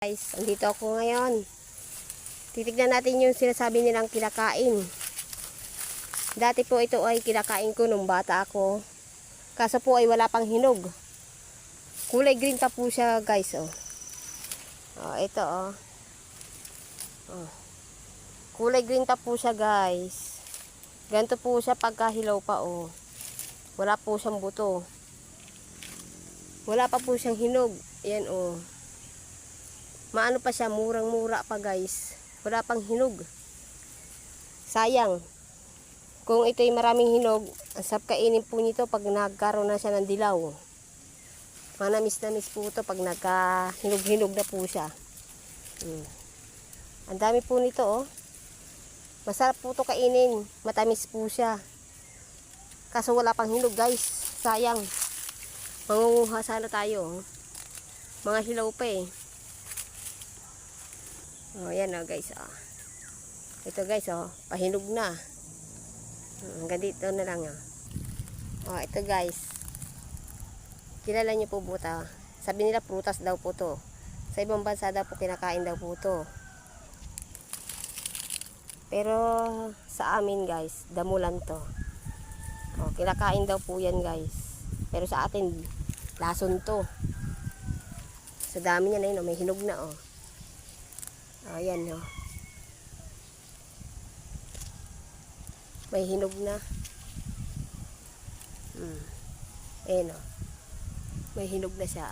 Guys, andito ako ngayon. Titignan natin yung sinasabi nilang kinakain. Dati po ito ay kinakain ko nung bata ako. Kaso po ay wala pang hinog. Kulay green pa po siya, guys, oh. Oh, ito, oh. Oh. Kulay green pa po siya, guys. Ganito po siya pagkahilaw pa, oh. Wala po siyang buto. Wala pa po siyang hinog. Ayan, oh. Maano pa siya, murang-mura pa, guys. Wala pang hinog. Sayang. Kung ito ay maraming hinog, ang sarap kainin po nito pag nagkaroon na siya ng dilaw. Manamis-namis po ito pag nagka-hinog-hinog na po siya. Ang dami po nito, oh. Masarap po ito kainin. Matamis po siya. Kaso wala pang hinog, guys. Sayang. Mangunguha sana tayo, oh. Mga hilaw pa, eh. Oh, yan, oh, guys, oh. Ito, guys, oh, pahinog na. Hanggang dito na lang, oh. Oh, ito, guys. Kilala niyo po buta. Sabi nila prutas daw po to. Sa ibang bansa daw po kinakain daw po to. Pero sa amin, guys, damulan to. Oh, kinakain daw po yan, guys. Pero sa atin, lason to. Sa dami niya na yun, oh, may hinog na, oh. Ayan, oh. May hinog na. Ayan, oh. May hinog na siya.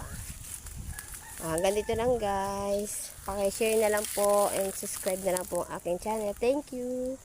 Ganito lang, guys. Paki-share na lang po and subscribe na lang po ang aking channel. Thank you.